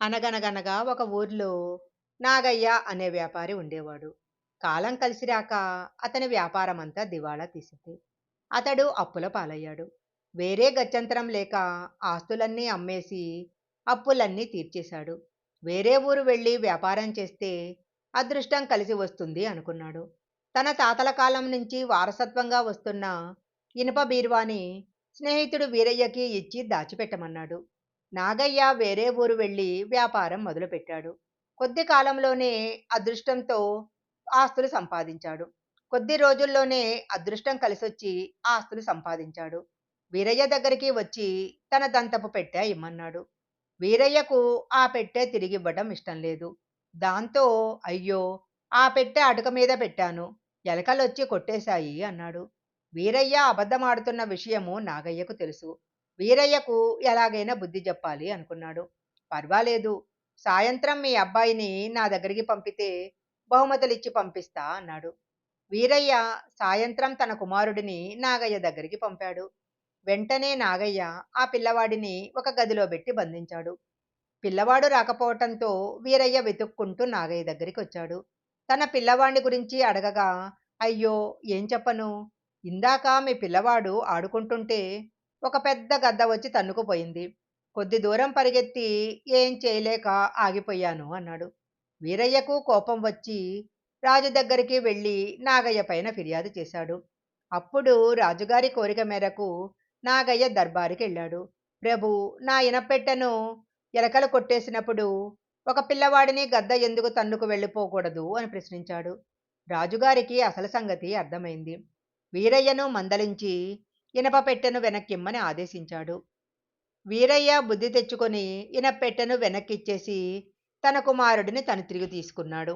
అనగనగనగా ఒక ఊర్లో నాగయ్య అనే వ్యాపారి ఉండేవాడు. కాలం కలిసిరాక అతని వ్యాపారమంతా దివాళా తీసింది. అతడు అప్పుల పాలయ్యాడు. వేరే గత్యంతరం లేక ఆస్తులన్నీ అమ్మేసి అప్పులన్నీ తీర్చేశాడు. వేరే ఊరు వెళ్ళి వ్యాపారం చేస్తే అదృష్టం కలిసి వస్తుంది అనుకున్నాడు. తన తాతల కాలం నుంచి వారసత్వంగా వస్తున్న ఇనుప బీరువాని స్నేహితుడు వీరయ్యకి ఇచ్చి దాచిపెట్టమన్నాడు. నాగయ్య వేరే ఊరు వెళ్ళి వ్యాపారం మొదలుపెట్టాడు. కొద్ది కాలంలోనే అదృష్టంతో ఆస్తులు సంపాదించాడు. కొద్ది రోజుల్లోనే అదృష్టం కలిసొచ్చి ఆస్తులు సంపాదించాడు. వీరయ్య దగ్గరికి వచ్చి తన దంతపు పెట్టె ఇమ్మన్నాడు. వీరయ్యకు ఆ పెట్టె తిరిగివ్వడం ఇష్టం లేదు. దాంతో అయ్యో, ఆ పెట్టె అటక మీద పెట్టాను, ఎలకలొచ్చి కొట్టేశాయి అన్నాడు. వీరయ్య అబద్ధమాడుతున్న విషయము నాగయ్యకు తెలుసు. వీరయ్యకు ఎలాగైనా బుద్ధి చెప్పాలి అనుకున్నాడు. పర్వాలేదు, సాయంత్రం మీ అబ్బాయిని నా దగ్గరికి పంపితే బహుమతులిచ్చి పంపిస్తా అన్నాడు. వీరయ్య సాయంత్రం తన కుమారుడిని నాగయ్య దగ్గరికి పంపాడు. వెంటనే నాగయ్య ఆ పిల్లవాడిని ఒక గదిలో పెట్టి బంధించాడు. పిల్లవాడు రాకపోవటంతో వీరయ్య వెతుక్కుంటూ నాగయ్య దగ్గరికి వచ్చాడు. తన పిల్లవాడిని గురించి అడగగా, అయ్యో, ఏం చెప్పను, ఇందాక మీ పిల్లవాడు ఆడుకుంటుంటే ఒక పెద్ద గద్ద వచ్చి తన్నుకుపోయింది. కొద్ది దూరం పరిగెత్తి ఏం చేయలేక ఆగిపోయాను అన్నాడు. వీరయ్యకు కోపం వచ్చి రాజు దగ్గరికి వెళ్ళి నాగయ్య పైన ఫిర్యాదు చేశాడు. అప్పుడు రాజుగారి కోరిక మేరకు నాగయ్య దర్బారుకి వెళ్ళాడు. ప్రభు, నా ఇనపెట్టెను ఎలకలు కొట్టేసినప్పుడు ఒక పిల్లవాడిని గద్ద ఎందుకు తన్నుకు వెళ్ళిపోకూడదు అని ప్రశ్నించాడు. రాజుగారికి అసలు సంగతి అర్థమైంది. వీరయ్యను మందలించి ఇనప పెట్టెను వెనక్కిమ్మని ఆదేశించాడు. వీరయ్య బుద్ధి తెచ్చుకొని ఇనప్పెట్టెను వెనక్కిచ్చేసి తన కుమారుడిని తను తిరిగి తీసుకున్నాడు.